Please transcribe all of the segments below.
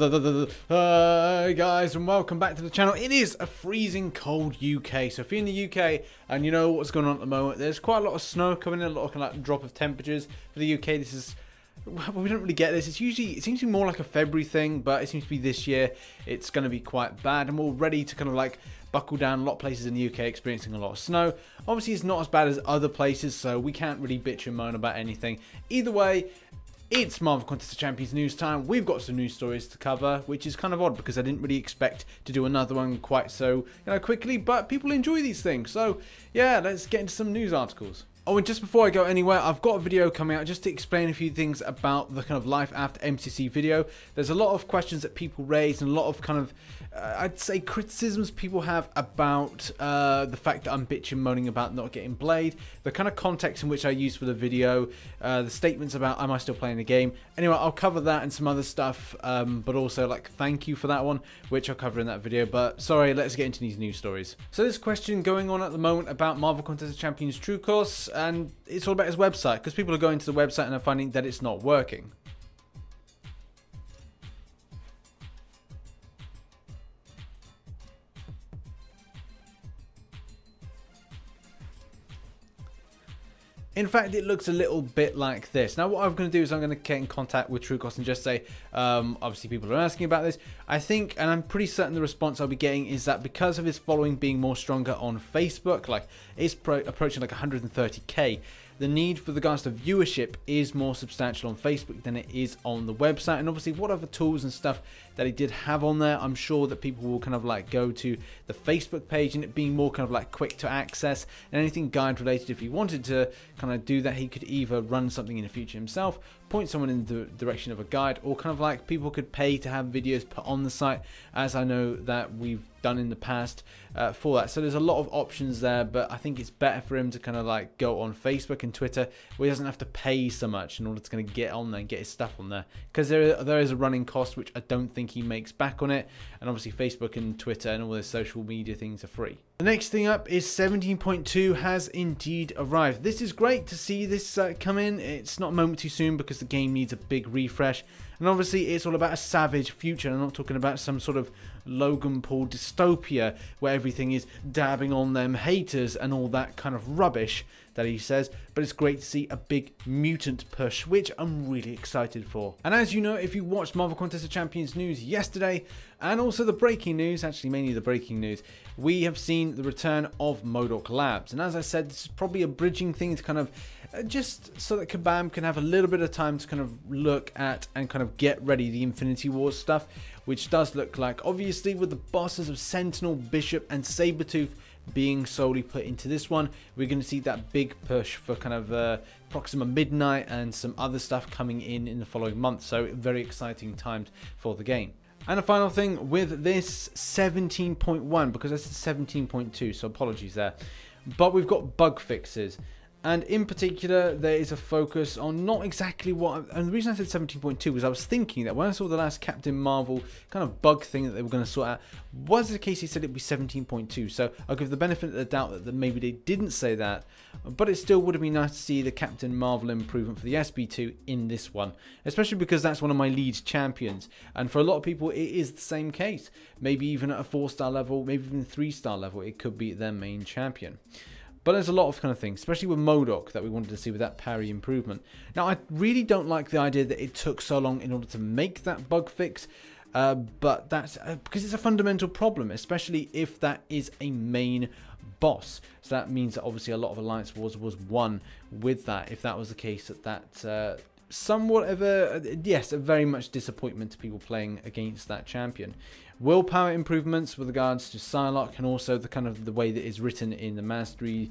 Hi guys, and welcome back to the channel. It is a freezing cold UK, so if you're in the UK and you know what's going on at the moment, there's quite a lot of snow coming in, a lot of like drop of temperatures for the UK. This is, well, we don't really get this. It seems to be more like a February thing, but it seems to be this year it's going to be quite bad, and we're ready to kind of like buckle down. A lot of places in the UK experiencing a lot of snow. Obviously it's not as bad as other places, so we can't really bitch and moan about anything. Either way, it's Marvel Contest of Champions news time. We've got some news stories to cover, which is kind of odd because I didn't really expect to do another one quite so quickly, but people enjoy these things. So yeah, let's get into some news articles. Oh, and just before I go anywhere, I've got a video coming out just to explain a few things about the kind of life after MCC video. There's a lot of questions that people raise and a lot of kind of, I'd say, criticisms people have about the fact that I'm bitching and moaning about not getting Blade, the kind of context in which I use for the video, the statements about am I still playing the game. Anyway, I'll cover that and some other stuff, but also like thank you for that one, which I'll cover in that video. But sorry, let's get into these news stories. So there's a question going on at the moment about Marvel Contest of Champions True Course, and it's all about his website because people are going to the website and are finding that it's not working. In fact, it looks a little bit like this. Now, what I'm going to do is I'm going to get in contact with TrueCost and just say, obviously people are asking about this. I think, and I'm pretty certain the response I'll be getting is that because of his following being more stronger on Facebook, like it's approaching like 130k, the need for regards to viewership is more substantial on Facebook than it is on the website. And obviously what other tools and stuff that he did have on there, I'm sure that people will kind of like go to the Facebook page, and it being more kind of like quick to access and anything guide related. If he wanted to kind of do that, he could either run something in the future himself, point someone in the direction of a guide, or kind of like people could pay to have videos put on the site, as I know that we've done in the past for that. So there's a lot of options there, but I think it's better for him to kind of like go on Facebook and Twitter where he doesn't have to pay so much in order to kind of get on there and get his stuff on there, because there is a running cost which I don't think he makes back on it. And obviously Facebook and Twitter and all the social media things are free. The next thing up is 17.2 has indeed arrived. This is great to see this come in. It's not a moment too soon because the game needs a big refresh. And obviously it's all about a savage future. I'm not talking about some sort of Logan Paul dystopia where everything is dabbing on them haters and all that kind of rubbish that he says, but it's great to see a big mutant push, which I'm really excited for. And as you know, if you watched Marvel Contest of Champions news yesterday, and also the breaking news, actually mainly the breaking news, we have seen the return of MODOK Labs. And as I said, this is probably a bridging thing to kind of just so that Kabam can have a little bit of time to kind of look at and kind of get ready the Infinity Wars stuff, which does look like, obviously with the bosses of Sentinel, Bishop and Sabretooth being solely put into this one, we're going to see that big push for kind of Proxima Midnight and some other stuff coming in the following month. So very exciting times for the game. And a final thing with this 17.1, because this is 17.2, so apologies there, but we've got bug fixes. And in particular, there is a focus on not exactly what, and the reason I said 17.2 was I was thinking that when I saw the last Captain Marvel kind of bug thing that they were going to sort out, was the case he said it'd be 17.2. So I'll give the benefit of the doubt that maybe they didn't say that, but it still would have been nice to see the Captain Marvel improvement for the SB2 in this one, especially because that's one of my lead champions. And for a lot of people, it is the same case. Maybe even at a 4-star level, maybe even 3-star level, it could be their main champion. But there's a lot of kind of things, especially with MODOK, that we wanted to see with that parry improvement. Now, I really don't like the idea that it took so long in order to make that bug fix, but that's because it's a fundamental problem, especially if that is a main boss. So that means that obviously a lot of Alliance Wars was won with that, if that was the case. That somewhat of a, yes, a very much disappointment to people playing against that champion. Willpower improvements with regards to Psylocke, and also the kind of the way that is written in the mastery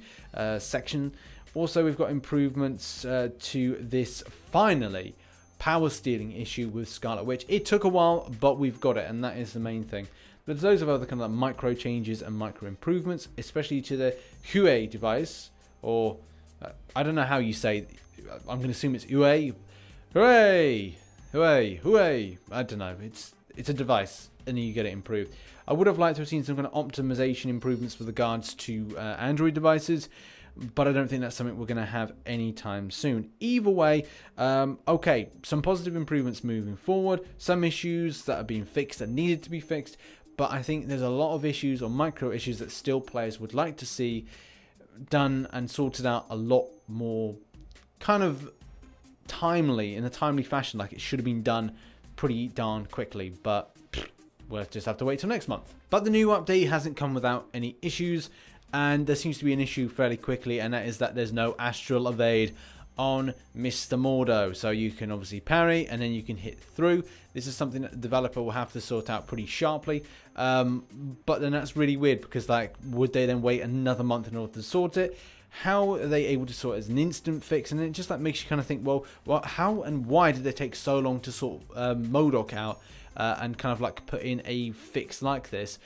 section. Also, we've got improvements to this, finally, power stealing issue with Scarlet Witch. It took a while, but we've got it, and that is the main thing. There's loads of other kind of like micro changes and micro improvements, especially to the Hue device, or I don't know how you say, I'm going to assume it's Hue. Hooray! Hooray! Hooray! I don't know. It's a device, and you get it improved. I would have liked to have seen some kind of optimization improvements with regards to Android devices, but I don't think that's something we're going to have anytime soon. Either way, okay, some positive improvements moving forward, some issues that are being fixed that needed to be fixed, but I think there's a lot of issues or micro issues that still players would like to see done and sorted out a lot more kind of timely, in a timely fashion, like it should have been done pretty darn quickly, but we'll just have to wait till next month. But the new update hasn't come without any issues, and there seems to be an issue fairly quickly, and that is that there's no astral evade on Mr. Mordo. So you can obviously parry and then you can hit through. This is something that the developer will have to sort out pretty sharply, but then that's really weird, because like, would they then wait another month in order to sort it? How are they able to sort it as an instant fix? And it just like makes you kind of think, well, how and why did they take so long to sort MODOK out and kind of like put in a fix like this,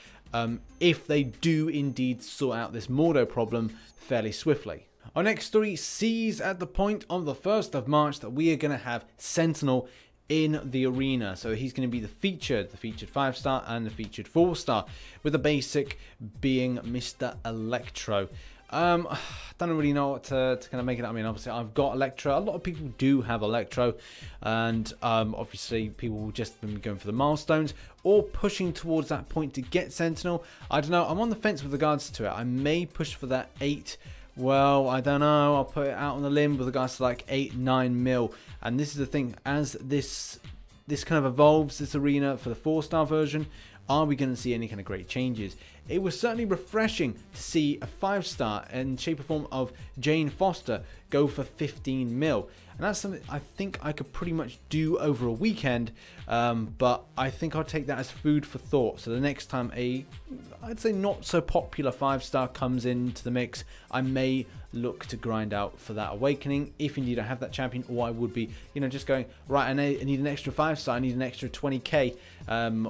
if they do indeed sort out this Mordo problem fairly swiftly. Our next story sees at the point of the 1st of March that we are going to have Sentinel in the arena. So he's going to be the featured 5-star and the featured 4-star, with the basic being Mr. Electro. I don't really know what to kind of make it. I mean, obviously I've got Electro. A lot of people do have Electro, and obviously people will just be going for the milestones or pushing towards that point to get Sentinel. I don't know. I'm on the fence with regards to it. I may push for that 8. Well, I don't know. I'll put it out on the limb with regards to like 8-9 mil. And this is the thing, as this kind of evolves, this arena for the 4-star version, are we going to see any kind of great changes? It was certainly refreshing to see a 5-star in shape or form of Jane Foster go for 15 mil. And that's something I think I could pretty much do over a weekend, but I think I'll take that as food for thought. So the next time I'd say not so popular 5-star comes into the mix, I may look to grind out for that awakening, if indeed I have that champion, or I would be, you know, just going, right, I need an extra 5-star, I need an extra 20k,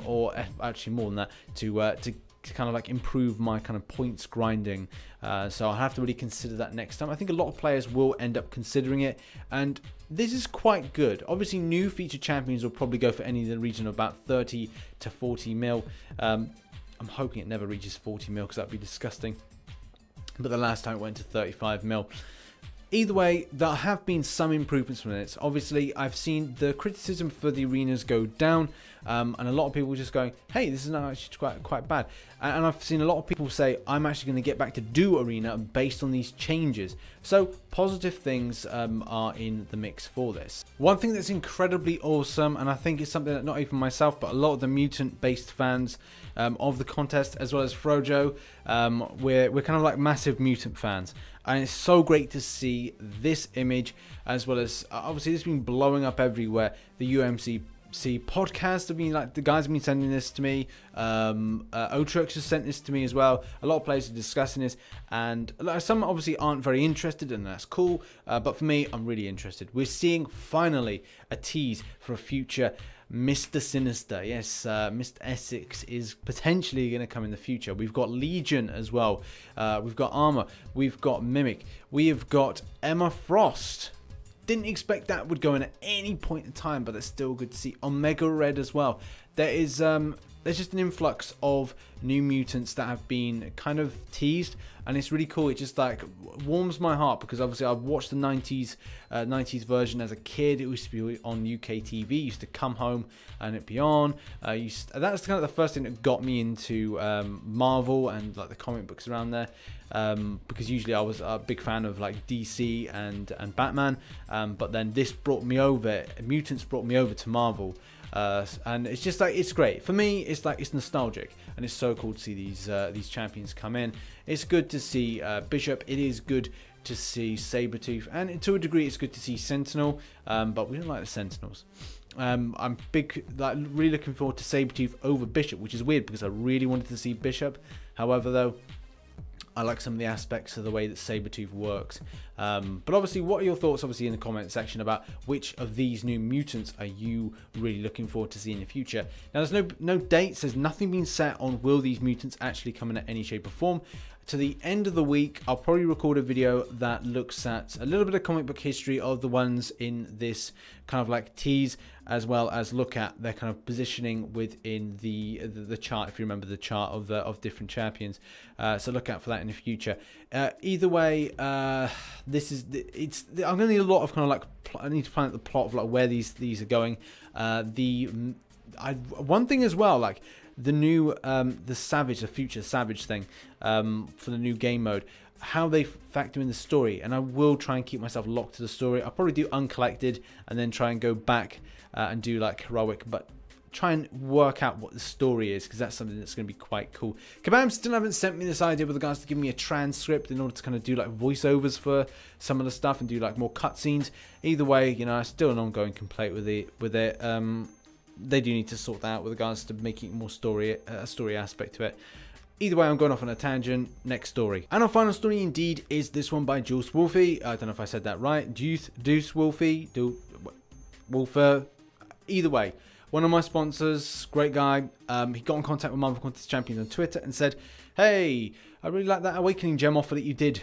or actually more than that, to kind of like improve my kind of points grinding. So I'll have to really consider that next time. I think a lot of players will end up considering it, and this is quite good. Obviously new featured champions will probably go for any in the region of about 30 to 40 mil. I'm hoping it never reaches 40 mil, because that'd be disgusting, but the last time it went to 35 mil. Either way, there have been some improvements from this. Obviously, I've seen the criticism for the arenas go down, and a lot of people just going, hey, this is not actually quite bad. And I've seen a lot of people say, I'm actually going to get back to do arena based on these changes. So positive things are in the mix for this. One thing that's incredibly awesome, and I think it's something that not even myself, but a lot of the mutant-based fans of the contest, as well as Frojo, we're kind of like massive mutant fans. And it's so great to see this image, as well as obviously this has been blowing up everywhere. The UMC podcast have been like, the guys have been sending this to me. Otrux has sent this to me as well. A lot of players are discussing this, and some obviously aren't very interested, and that's cool. But for me, I'm really interested. We're seeing finally a tease for a future Mr. Sinister. Yes, Mr. Essex is potentially going to come in the future. We've got Legion as well. We've got Armor. We've got Mimic. We have got Emma Frost. Didn't expect that would go in at any point in time, but it's still good to see. Omega Red as well. There is there's just an influx of new mutants that have been kind of teased, and it's really cool. It just like warms my heart, because obviously I've watched the 90s version as a kid. It used to be on UK TV. It used to come home and it'd be on. That's kind of the first thing that got me into Marvel and like the comic books around there, because usually I was a big fan of like DC and Batman, but then this brought me over. Mutants brought me over to Marvel. And it's just like, it's great for me. It's like, it's nostalgic, and it's so cool to see these champions come in. It's good to see Bishop. It is good to see Sabretooth, and to a degree it's good to see Sentinel, but we don't like the Sentinels. I'm really looking forward to Sabretooth over Bishop, which is weird because I really wanted to see Bishop. However, though, I like some of the aspects of the way that Sabretooth works. But obviously, what are your thoughts, obviously, in the comment section about which of these new mutants are you really looking forward to see in the future? Now, there's no dates. There's nothing being set on will these mutants actually come in at any shape or form. to the end of the week, I'll probably record a video that looks at a little bit of comic book history of the ones in this kind of like tease, as well as look at their kind of positioning within the chart, if you remember the chart of different champions. So look out for that in the future. Either way, I'm going to need a lot of kind of like, I need to plan out the plot of like where these are going. One thing as well, like the new the future Savage thing for the new game mode, how they factor in the story, and I will try and keep myself locked to the story. I'll probably do uncollected and then try and go back and do like heroic, but try and work out what the story is, because that's something that's going to be quite cool. Kabam still haven't sent me this idea with regards to giving me a transcript in order to kind of do like voiceovers for some of the stuff and do like more cutscenes. Either way, you know, still an ongoing complaint with it. They do need to sort that out with regards to making more story aspect to it. Either way, I'm going off on a tangent. Next story. And our final story indeed is this one by Deus Wolfe. I don't know if I said that right. Deus Wolfe. Wolfe. Either way, one of my sponsors, great guy. He got in contact with Marvel Contest Champions on Twitter and said, hey, I really like that Awakening Gem offer that you did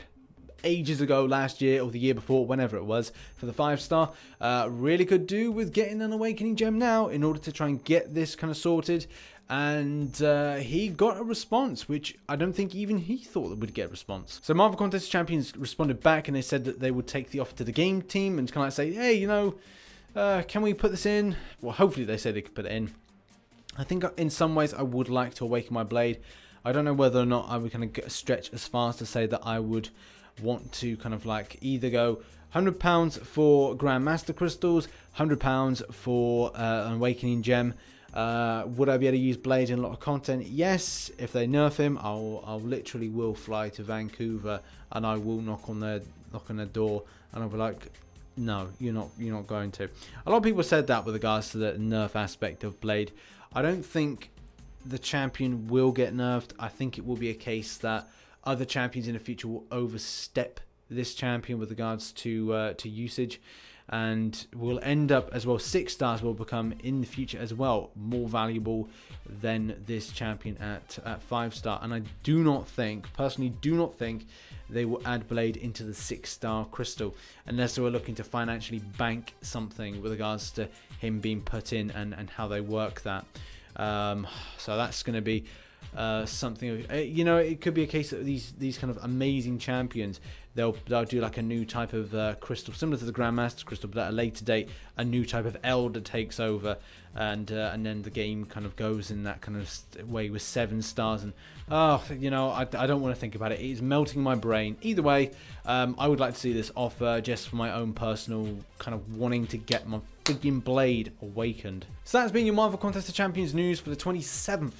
ages ago, last year or the year before, whenever it was, for the 5-star. Really could do with getting an Awakening Gem now in order to try and get this kind of sorted. And he got a response, which I don't think even he thought that would get a response. So Marvel Contest Champions responded back and they said that they would take the offer to the game team and kind of say, hey, you know, can we put this in? Well, hopefully they say they could put it in. I think in some ways I would like to awaken my blade. I don't know whether or not I would kind of stretch as far as to say that I would want to kind of like either go £100 for Grandmaster Crystals, £100 for an Awakening Gem. Would I be able to use Blade in a lot of content? Yes. If they nerf him, I'll literally will fly to Vancouver and I will knock on their door and I'll be like, no, you're not going to. A lot of people said that with regards to the nerf aspect of Blade. I don't think the champion will get nerfed. I think it will be a case that other champions in the future will overstep this champion with regards to usage, and will end up as well. 6 stars will become in the future as well more valuable than this champion at 5-star. And I do not think, personally, do not think they will add Blade into the 6-star crystal unless they were looking to financially bank something with regards to him being put in and how they work that. So that's going to be something, you know, it could be a case that these kind of amazing champions, they'll do like a new type of crystal similar to the Grandmaster Crystal, but at a later date a new type of Elder takes over, and then the game kind of goes in that kind of way with 7 stars. And you know, I don't want to think about it. It is melting my brain. Either way, I would like to see this offer just for my own personal kind of wanting to get my freaking Blade awakened. So that's been your Marvel Contest of Champions news for the 27th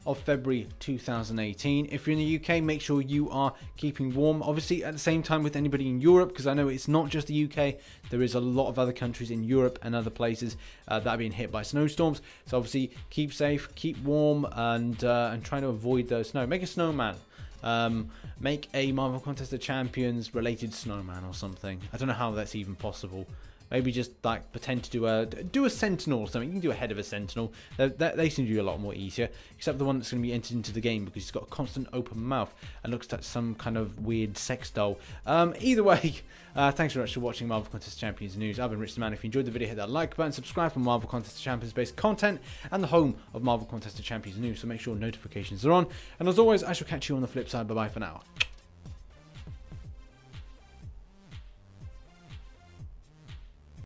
of February 2018. If you're in the UK, make sure you are keeping warm. Obviously, at the same time with anybody in Europe, because I know it's not just the UK. There is a lot of other countries in Europe and other places that are being hit by snowstorms. So obviously, keep safe, keep warm, and try to avoid the snow. Make a snowman. Make a Marvel Contest of Champions related snowman or something. I don't know how that's even possible. Maybe just like pretend to do a Sentinel or something. You can do a head of a Sentinel. They seem to be a lot more easier, except the one that's going to be entered into the game because he's got a constant open mouth and looks like some kind of weird sex doll. Either way, thanks very much for watching Marvel Contest Champions news. I've been RichTheMan. If you enjoyed the video, hit that like button, subscribe for Marvel Contest Champions based content and the home of Marvel Contest Champions news. So make sure notifications are on. And as always, I shall catch you on the flip side. Bye bye for now.